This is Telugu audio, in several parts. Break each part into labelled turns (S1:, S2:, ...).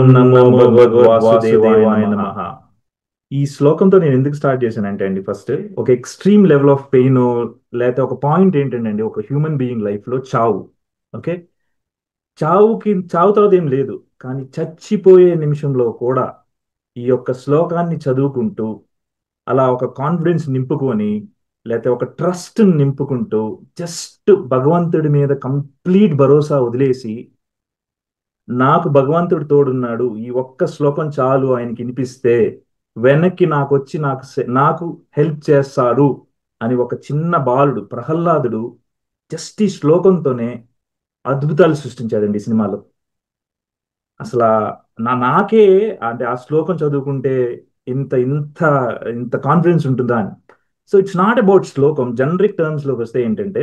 S1: ఓం
S2: ఓం
S1: నమో
S2: నమో
S1: భగవద్
S2: భగవద్
S1: వాసుదేవాయ
S2: వాసుదేవాయ
S1: నమః.
S2: నమః.
S1: ఈ శ్లోకంతో నేను ఎందుకు స్టార్ట్ చేశానంటే అండి, ఫస్ట్ ఒక ఎక్స్ట్రీమ్ లెవెల్ ఆఫ్ పెయిన్, లేకపోతే ఒక పాయింట్ ఏంటంటే అండి, ఒక హ్యూమన్ బీయింగ్ లైఫ్ లో చావు. ఓకే. చావు తర్వాత ఏం లేదు, కానీ చచ్చిపోయే నిమిషంలో కూడా ఈ యొక్క శ్లోకాన్ని చదువుకుంటూ అలా ఒక కాన్ఫిడెన్స్ నింపుకొని, లేకపోతే ఒక ట్రస్ట్ నింపుకుంటూ, జస్ట్ భగవంతుడి మీద కంప్లీట్ భరోసా వదిలేసి, నాకు భగవంతుడు తోడున్నాడు, ఈ ఒక్క శ్లోకం చాలు ఆయనకి వినిపిస్తే వెనక్కి నాకు వచ్చి నాకు హెల్ప్ చేస్తారు అని ఒక చిన్న బాలుడు ప్రహ్లాదుడు జస్ట్ ఈ శ్లోకంతోనే అద్భుతాలు సృష్టించాడండి ఈ సినిమాలో. అసలు నాకే అంటే ఆ శ్లోకం చదువుకుంటే ఇంత ఇంత ఇంత కాన్ఫిడెన్స్ ఉంటుందా అని. సో ఇట్స్ నాట్ అబౌట్ శ్లోకం. జనరిక్ టర్మ్స్ లోకి వస్తే ఏంటంటే,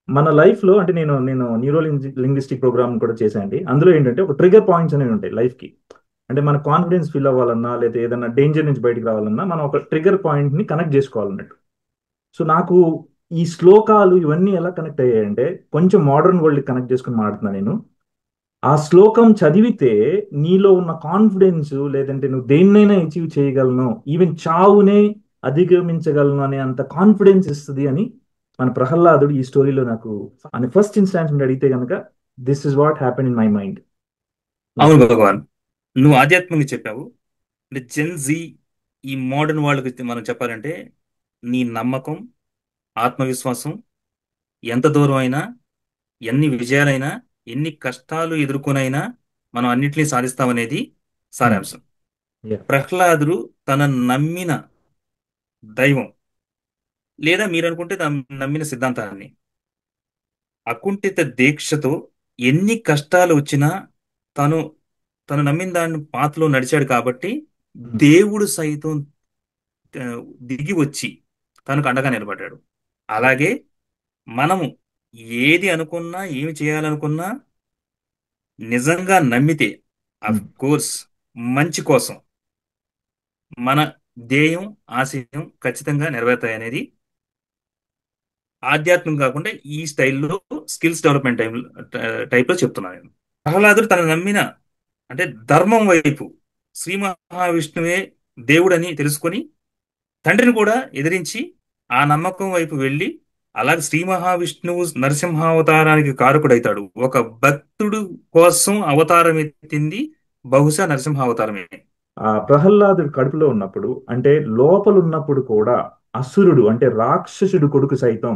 S1: మన లైఫ్ లో అంటే నేను న్యూరో లింగ్విస్టిక్ ప్రోగ్రామ్ కూడా చేశాను అండి. అందులో ఏంటంటే ఒక ట్రిగర్ పాయింట్స్ అనేవి ఉంటాయి లైఫ్ కి. అంటే మన కాన్ఫిడెన్స్ ఫీల్ అవ్వాలన్నా, లేదా ఏదైనా డేంజర్ నుంచి బయటకు రావాలన్నా, మనం ఒక ట్రిగర్ పాయింట్ ని కనెక్ట్ చేసుకోవాలన్నట్టు. సో నాకు ఈ శ్లోకాలు ఇవన్నీ ఎలా కనెక్ట్ అయ్యాయంటే, కొంచెం మోడర్న్ వరల్డ్ కనెక్ట్ చేసుకుని మాడుతున్నాను నేను. ఆ శ్లోకం చదివితే నీలో ఉన్న కాన్ఫిడెన్స్, లేదంటే నువ్వు దేన్నైనా అచీవ్ చేయగలను, ఈవెన్ చావునే అధిగమించగలను అనే అంత కాన్ఫిడెన్స్ ఇస్తుంది అని మన ప్రహ్లాదుడు ఈ స్టోరీలో నాకు అని ఫస్ట్ ఇన్స్టాన్స్ నుండి అడిగితే కనుక, this is what happen in my mind.
S2: అవును భగవాన్, నువ్వు ఆధ్యాత్మికంగా చెప్పావు. అంటే జెన్ జీ, ఈ మోడర్న్ వాళ్ళకి మనం చెప్పాలంటే నీ నమ్మకం, ఆత్మవిశ్వాసం ఎంత దూరం అయినా, ఎన్ని విజయాలైనా, ఎన్ని కష్టాలు ఎదుర్కొనైనా మనం అన్నిటినీ సాధిస్తామనేది సారాంశం. ప్రహ్లాదుడు తన నమ్మిన దైవం, లేదా మీరు అనుకుంటే నమ్మిన సిద్ధాంతాన్ని అకుంఠిత దీక్షతో ఎన్ని కష్టాలు వచ్చినా తను తను నమ్మిన దాన్ని పాతలో నడిచాడు కాబట్టి దేవుడు సైతం ఆ, దిగి వచ్చి తనకు అండగా నిలబడ్డాడు. అలాగే మనము ఏది అనుకున్నా, ఏమి చేయాలనుకున్నా, నిజంగా నమ్మితే అఫ్ కోర్స్ మంచి కోసం మన ధ్యేయం, ఆశయం ఖచ్చితంగా నెరవేరుతాయి అనేది ఆధ్యాత్మికం కాకుండా ఈ స్టైల్లో స్కిల్స్ డెవలప్మెంట్ టైప్లో చెప్తున్నాను నేను. ప్రహ్లాదుడు తన నమ్మిన అంటే ధర్మం వైపు, శ్రీ మహావిష్ణువే దేవుడని తెలుసుకొని తండ్రిని కూడా ఎదిరించి ఆ నమ్మకం వైపు వెళ్ళి, అలాగే శ్రీ మహావిష్ణువు నరసింహావతారానికి కారకుడైతాడు. ఒక భక్తుడు కోసం అవతారం ఎత్తింది బహుశా నరసింహావతారమే.
S1: ఆ ప్రహ్లాదుడు కడుపులో ఉన్నప్పుడు, అంటే లోపల ఉన్నప్పుడు కూడా, అసురుడు అంటే రాక్షసుడు కొడుకు సైతం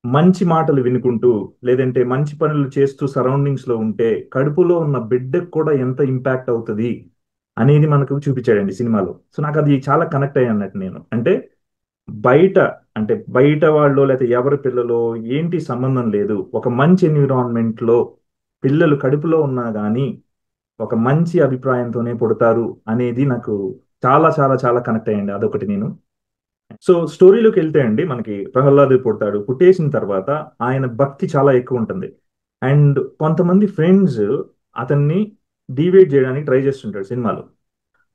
S1: మంచి మాటలు వినుకుంటూ, లేదంటే మంచి పనులు చేస్తూ సరౌండింగ్స్ లో ఉంటే కడుపులో ఉన్న బిడ్డకు కూడా ఎంత ఇంపాక్ట్ అవుతుంది అనేది మనకు చూపించాడండి సినిమాలో. సో నాకు అది చాలా కనెక్ట్ అయ్యి అన్నట్టు నేను. అంటే బయట అంటే బయట వాళ్ళు లేకపోతే ఎవరి పిల్లలో ఏంటి సంబంధం లేదు, ఒక మంచి ఎన్విరాన్మెంట్ లో పిల్లలు కడుపులో ఉన్నా గానీ ఒక మంచి అభిప్రాయంతోనే పుడతారు అనేది నాకు చాలా చాలా చాలా కనెక్ట్ అయ్యండి. అదొకటి నేను. సో స్టోరీలోకి వెళ్తే అండి, మనకి ప్రహ్లాదుడు పుడతాడు. పుట్టేసిన తర్వాత ఆయన భక్తి చాలా ఎక్కువ ఉంటుంది. అండ్ కొంతమంది ఫ్రెండ్స్ అతన్ని డివేట్ చేయడానికి ట్రై చేస్తుంటాడు సినిమాలో.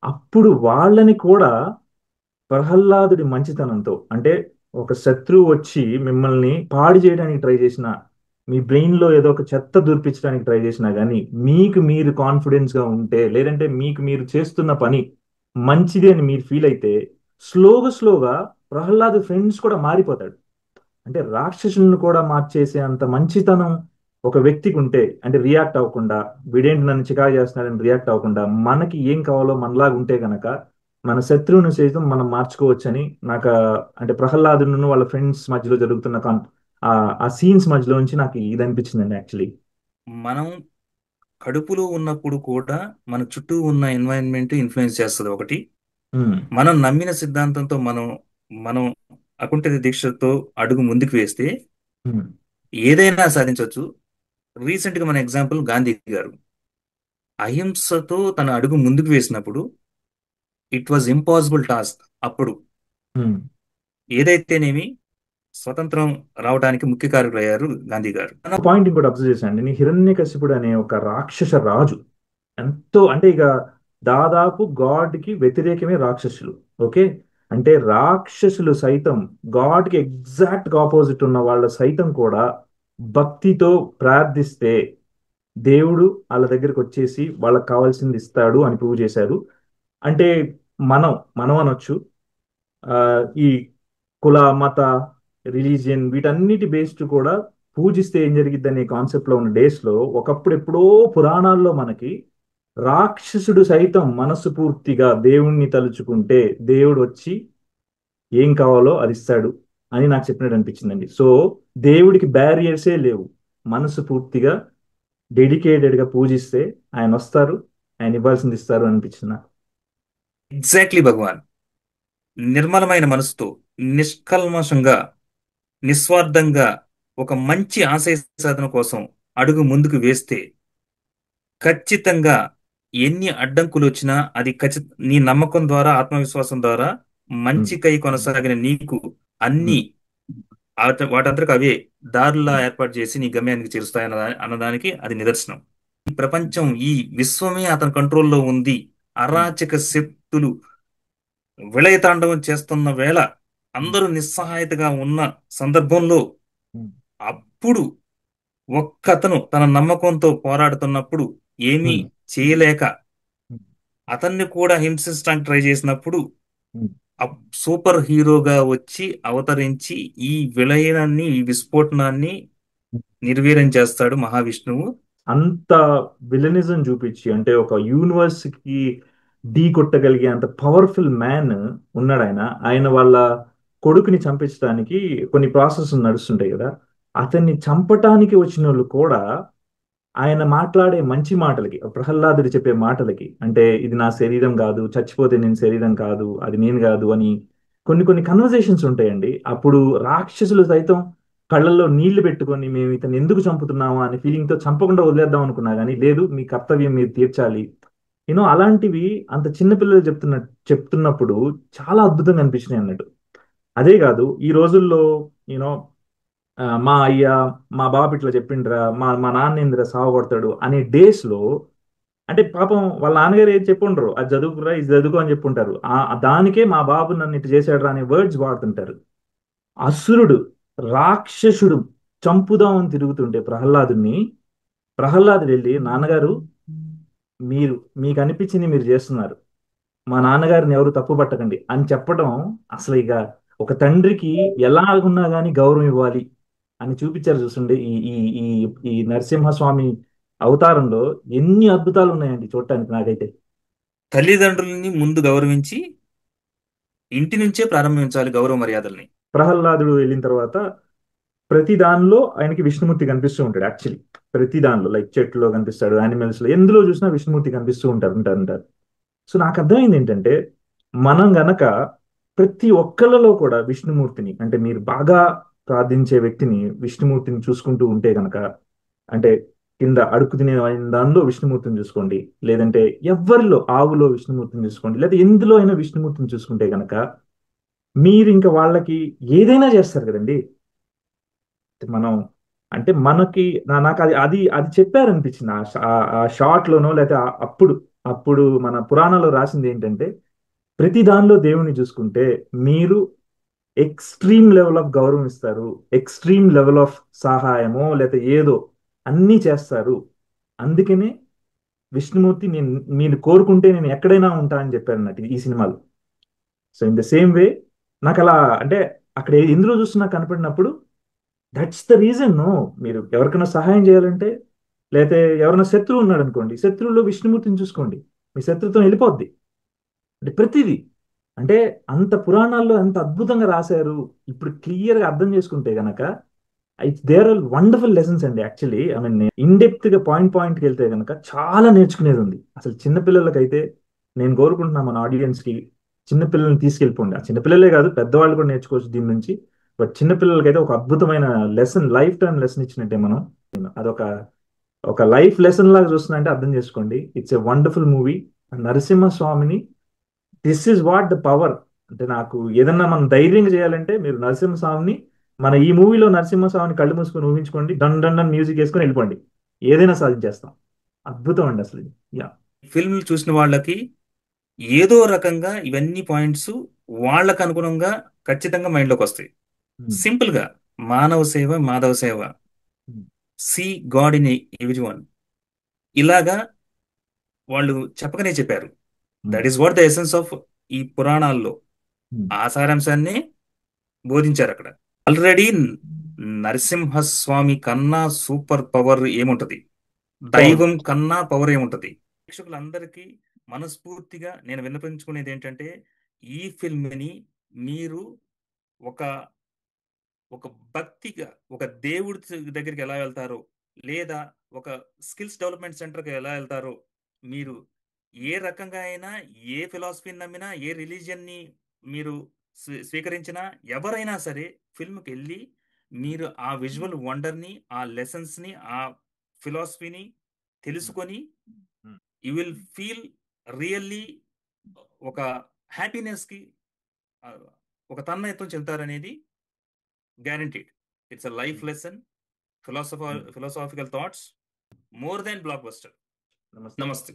S1: అప్పుడు వాళ్ళని కూడా ప్రహ్లాదుడి మంచితనంతో, అంటే ఒక శత్రువు వచ్చి మిమ్మల్ని పాడు చేయడానికి ట్రై చేసిన, మీ బ్రెయిన్ లో ఏదో ఒక చెత్త దూర్పించడానికి ట్రై చేసినా గానీ, మీకు మీరు కాన్ఫిడెన్స్ గా ఉంటే, లేదంటే మీకు మీరు చేస్తున్న పని మంచిది అని మీరు ఫీల్ అయితే, స్లోగా ప్రహ్లాద్ ఫ్రెండ్స్ కూడా మారిపోతాడు. అంటే రాక్షసులను కూడా మార్చేసే అంత మంచితనం ఒక వ్యక్తికి ఉంటే, అంటే రియాక్ట్ అవ్వకుండా, వీడేంటి నన్ను చికాకు చేస్తున్నాడని రియాక్ట్ అవ్వకుండా, మనకి ఏం కావాలో మనలాగా ఉంటే గనక మన శత్రువుని సైతం మనం మార్చుకోవచ్చని నాకు అంటే ప్రహ్లాదును వాళ్ళ ఫ్రెండ్స్ మధ్యలో జరుగుతున్న ఆ ఆ సీన్స్ మధ్యలో నుంచి నాకు ఇది అనిపించిందండి యాక్చువల్లీ.
S2: మనం కడుపులో ఉన్నప్పుడు కూడా మన చుట్టూ ఉన్న ఎన్వైరన్మెంట్ ఇన్ఫ్లుయెన్స్ చేస్తుంది ఒకటి. మనం నమ్మిన సిద్ధాంతంతో మనం అకుంఠిత దీక్షతో అడుగు ముందుకు వేస్తే ఏదైనా సాధించవచ్చు. రీసెంట్ గా మన ఎగ్జాంపుల్ గాంధీ గారు అహింసతో తన అడుగు ముందుకు వేసినప్పుడు ఇట్ వాజ్ ఇంపాసిబుల్ టాస్క్. అప్పుడు ఏదైతేనేమి స్వతంత్రం రావడానికి ముఖ్య కారకులయ్యారు గాంధీ గారు.
S1: పాయింట్ ఇంకోటి అబ్జర్వ్ చేశాను అండి. హిరణ్యకశిపుడు అనే ఒక రాక్షస రాజు ఎంతో, అంటే ఇక దాదాపు గాడ్ కి వ్యతిరేకమే రాక్షసులు. ఓకే. అంటే రాక్షసులు సైతం, గాడ్ కి ఎగ్జాక్ట్ ఆపోజిట్ ఉన్న వాళ్ళ సైతం కూడా భక్తితో ప్రార్థిస్తే దేవుడు వాళ్ళ దగ్గరికి వచ్చేసి వాళ్ళకి కావాల్సింది ఇస్తాడు అని ప్రూవ్ చేశారు. అంటే మనం మనం అనొచ్చు. ఆ, ఈ కుల మత రిలీజియన్ వీటన్నిటి బేస్డ్ కూడా పూజిస్తే ఏం జరిగిద్ది అనే కాన్సెప్ట్ లో ఉన్న డేస్ లో ఒకప్పుడు ఎప్పుడో పురాణాల్లో మనకి రాక్షసుడు సైతం మనస్సు పూర్తిగా దేవుణ్ణి తలుచుకుంటే దేవుడు వచ్చి ఏం కావాలో అది ఇస్తాడు అని నాకు చెప్పినట్టు అనిపించిందండి. సో దేవుడికి బ్యారియర్సే లేవు. మనసు పూర్తిగా డెడికేటెడ్ గా పూజిస్తే ఆయన వస్తారు, ఆయన ఇవ్వాల్సింది ఇస్తారు అనిపించింది నాకు.
S2: ఎగ్జాక్ట్లీ భగవాన్. నిర్మలమైన మనసుతో, నిష్కల్మషంగా, నిస్వార్థంగా ఒక మంచి ఆశయ సాధన కోసం అడుగు ముందుకు వేస్తే ఖచ్చితంగా ఎన్ని అడ్డంకులు వచ్చినా అది నీ నమ్మకం ద్వారా, ఆత్మవిశ్వాసం ద్వారా
S1: ఉమ్,
S2: మంచి కై కొనసాగిన నీకు అన్ని
S1: ఉమ్,
S2: వాటంతరకు అవే దారులా ఏర్పాటు చేసి నీ గమ్యానికి చేరుస్తాయన్న అన్నదానికి అది నిదర్శనం. ఈ ప్రపంచం, ఈ విశ్వమే అతని కంట్రోల్లో ఉంది.
S1: ఉమ్,
S2: అరాచక శక్తులు విలయతాండవం చేస్తున్న వేళ
S1: ఉమ్,
S2: అందరూ నిస్సహాయతగా ఉన్న సందర్భంలో
S1: ఉమ్,
S2: అప్పుడు ఒక్కతను తన నమ్మకంతో పోరాడుతున్నప్పుడు ఏమీ
S1: ఉమ్,
S2: చేయలేక
S1: ఉమ్,
S2: అతన్ని కూడా హింసించడానికి ట్రై చేసినప్పుడు
S1: ఉమ్.
S2: సూపర్ హీరోగా వచ్చి అవతరించి ఈ విలయాన్ని, ఈ విస్ఫోటనాన్ని నిర్వీర్యం చేస్తాడు మహావిష్ణువు.
S1: అంత విలనిజం చూపించి అంటే ఒక యూనివర్స్ కి ఢీ కొట్టగలిగే అంత పవర్ఫుల్ మ్యాన్ ఉన్నాడు ఆయన. ఆయన వాళ్ళ కొడుకుని చంపించడానికి కొన్ని ప్రాసెస్ నడుస్తుంటాయి కదా. అతన్ని చంపటానికి వచ్చిన వాళ్ళు కూడా ఆయన మాట్లాడే మంచి మాటలకి, ప్రహ్లాదుడు చెప్పే మాటలకి, అంటే ఇది నా శరీరం కాదు, చచ్చిపోతే నేను శరీరం కాదు, అది నేను కాదు అని కొన్ని కొన్ని కన్వర్సేషన్స్ ఉంటాయండి. అప్పుడు రాక్షసులు సైతం కళ్ళల్లో నీళ్లు పెట్టుకొని మేము ఇతను ఎందుకు చంపుతున్నామా అనే ఫీలింగ్ తో చంపకుండా వదిలేద్దాం అనుకున్నా కానీ లేదు, మీ కర్తవ్యం మీరు తీర్చాలి. అలాంటివి అంత చిన్నపిల్లలు చెప్తున్నప్పుడు చాలా అద్భుతంగా అనిపించినాయి అన్నట్టు. అదే కాదు ఈ రోజుల్లో యూనో మా అయ్య మా బాబు ఇట్లా చెప్పిండ్రా, మా నాన్న ఇంద్ర సావగొడతాడు అనే డేస్ లో అంటే పాపం వాళ్ళ నాన్నగారు ఏది చెప్పుండ్రు, అది చదువుకురా ఇది చదువుకో అని చెప్పుంటారు. దానికే మా బాబు నన్ను ఇటు చేశాడు అనే వర్డ్స్ వాడుతుంటారు. అసురుడు, రాక్షసుడు చంపుదామని తిరుగుతుంటే ప్రహ్లాదుడు వెళ్ళి నాన్నగారు మీరు మీకు అనిపించింది మీరు చేస్తున్నారు, మా నాన్నగారిని ఎవరు తప్పు పట్టకండి అని చెప్పడం అసలు ఇక ఒక తండ్రికి ఎలాగున్నా కానీ గౌరవం ఇవ్వాలి అని చూపించారు. చూస్తుండే ఈ ఈ ఈ ఈ నరసింహస్వామి అవతారంలో ఎన్ని అద్భుతాలు ఉన్నాయండి చూడటానికి నాకైతే.
S2: తల్లిదండ్రులని ముందు గౌరవించి ఇంటి నుంచే ప్రారంభించాలి గౌరవ మర్యాదల్ని.
S1: ప్రహ్లాదుడు వెళ్ళిన తర్వాత ప్రతి దానిలో ఆయనకి విష్ణుమూర్తి కనిపిస్తూ ఉంటాడు. యాక్చువల్లీ ప్రతి దానిలో లైక్ చెట్టులో కనిపిస్తాడు, యానిమల్స్ లో ఎందులో చూసినా విష్ణుమూర్తి కనిపిస్తూ ఉంటారు. సో నాకు అర్థమైంది ఏంటంటే మనం గనక ప్రతి ఒక్కళ్ళలో కూడా విష్ణుమూర్తిని, అంటే మీరు బాగా ప్రార్థించే వ్యక్తిని విష్ణుమూర్తిని చూసుకుంటూ ఉంటే గనక, అంటే కింద అడుగు తినే దానిలో విష్ణుమూర్తిని చూసుకోండి, లేదంటే ఎవరిలో ఆవులో విష్ణుమూర్తిని చూసుకోండి, లేదా ఎందులో అయినా విష్ణుమూర్తిని చూసుకుంటే గనక మీరు ఇంకా వాళ్ళకి ఏదైనా చేస్తారు కదండి. మనం అంటే మనకి నాకు అది అది అది చెప్పారనిపించింది ఆ షార్ట్ లోనో, లేకపోతే అప్పుడు అప్పుడు మన పురాణాల్లో రాసింది ఏంటంటే ప్రతి దానిలో దేవుణ్ణి చూసుకుంటే మీరు ఎక్స్ట్రీమ్ లెవెల్ ఆఫ్ గౌరవం ఇస్తారు, ఎక్స్ట్రీమ్ లెవెల్ ఆఫ్ సహాయమో లేకపోతే ఏదో అన్నీ చేస్తారు. అందుకనే విష్ణుమూర్తి నేను మీరు కోరుకుంటే నేను ఎక్కడైనా ఉంటా అని చెప్పారు అన్నట్టు ఈ సినిమాలో. So in the same way నాకు అలా అంటే అక్కడ ఎందులో చూస్తున్నా కనపడినప్పుడు దట్స్ ద రీజన్. నో, మీరు ఎవరికైనా సహాయం చేయాలంటే లేకపోతే ఎవరైనా శత్రువు ఉన్నాడు అనుకోండి, శత్రువులో విష్ణుమూర్తిని చూసుకోండి, మీ శత్రుత్వం వెళ్ళిపోద్ది. అంటే ప్రతిదీ అంటే అంత పురాణాల్లో ఎంత అద్భుతంగా రాశారు. ఇప్పుడు క్లియర్ గా అర్థం చేసుకుంటే గనక it's there are wonderful lessons అండి. Actually I mean in depth గా పాయింట్కి వెళ్తే గనక చాలా నేర్చుకునేది ఉంది. అసలు చిన్నపిల్లలకైతే నేను కోరుకుంటున్నా మన ఆడియన్స్ కి చిన్నపిల్లల్ని తీసుకెళ్ళిపోండి. ఆ చిన్నపిల్లలే కాదు పెద్దవాళ్ళు కూడా నేర్చుకోవచ్చు దీని నుంచి. బట్ చిన్నపిల్లలకైతే ఒక అద్భుతమైన లెసన్, లైఫ్ టైం లెసన్ ఇచ్చినట్టే మనం. అదొక ఒక లైఫ్ లెసన్ లాగా చూస్తున్నా అంటే అర్థం చేసుకోండి. It's a wonderful movie. నరసింహస్వామిని this is what the power. అంటే నాకు ఏదన్నా మనం ధైర్యంగా చేయాలంటే మీరు నరసింహస్వామిని మన ఈ మూవీలో నరసింహస్వామిని కళ్ళు మూసుకొని ఊహించుకోండి, డన్ డన్ డన్ మ్యూజిక్ వేసుకొని వెళ్ళిపోండి, ఏదైనా సాధించేస్తాం. అద్భుతం అండి అసలు ఇది. యా.
S2: ఫిల్మ్ చూసిన వాళ్ళకి ఏదో రకంగా ఇవన్నీ పాయింట్స్ వాళ్ళకు అనుగుణంగా ఖచ్చితంగా మైండ్లోకి వస్తాయి. సింపుల్ గా మానవ సేవ, మాధవ సేవ, see God in every one. ఇలాగా వాళ్ళు చెప్పకనే చెప్పారు.
S1: Um,
S2: that is what the essence of ఈ పురాణాల్లో
S1: ఉమ్,
S2: ఆ సారాంశాన్ని బోధించారు అక్కడ. ఆల్రెడీ నరసింహస్వామి కన్నా సూపర్ పవర్ ఏముంటది,
S1: అవును.
S2: దైవం కన్నా పవర్ ఏముంటది. ప్రేక్షకులందరికీ మనస్ఫూర్తిగా నేను విన్నపించుకునేది ఏంటంటే, ఈ ఫిల్మ్ని మీరు ఒక ఒక భక్తిగా, ఒక దేవుడి దగ్గరికి ఎలా వెళ్తారో, లేదా ఒక స్కిల్స్ డెవలప్మెంట్ సెంటర్కి ఎలా వెళ్తారో, మీరు ఏ రకంగా అయినా, ఏ ఫిలాసఫీని నమ్మినా, ఏ రిలీజియన్ని మీరు స్వీకరించినా, ఎవరైనా సరే ఫిల్మ్కి వెళ్ళి మీరు ఆ విజువల్ వండర్ని, ఆ లెసన్స్ని, ఆ ఫిలాసఫీని
S1: ఉమ్,
S2: తెలుసుకొని
S1: um,
S2: you will feel really ఒక హ్యాపీనెస్కి ఒక తన్మయత్వం చెందుతారనేది guaranteed. It's a life
S1: um,
S2: lesson,
S1: um.
S2: philosophical thoughts, more than blockbuster.
S1: నమస్తే.
S2: Namaste.